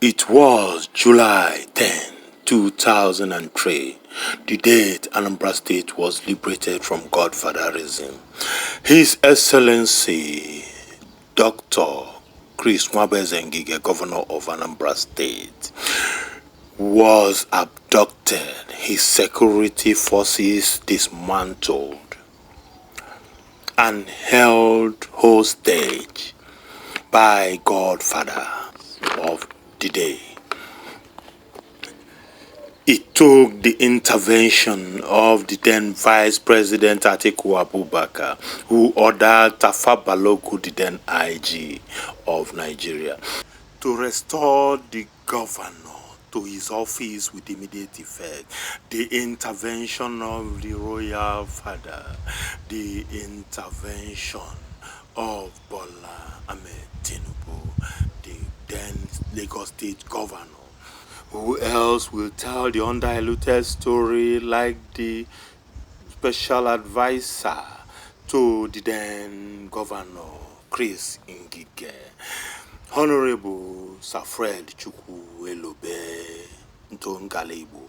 It was July 10, 2003, the date Anambra State was liberated from godfatherism. His Excellency Dr. Chris Ngige, Governor of Anambra State, was abducted, his security forces dismantled, and held hostage by godfather of the day. It took the intervention of the then Vice President Atiku Abubakar, who ordered Tafa Balogu, the then IG of Nigeria, to restore the governor to his office with immediate effect. The intervention of the royal father, the intervention of Bola Ahmed Tinubu, the then Lagos State governor. Who else will tell the undiluted story like the special advisor to the then governor, Chris Ngige, Honorable Raphael Ige into Ngala Igbo.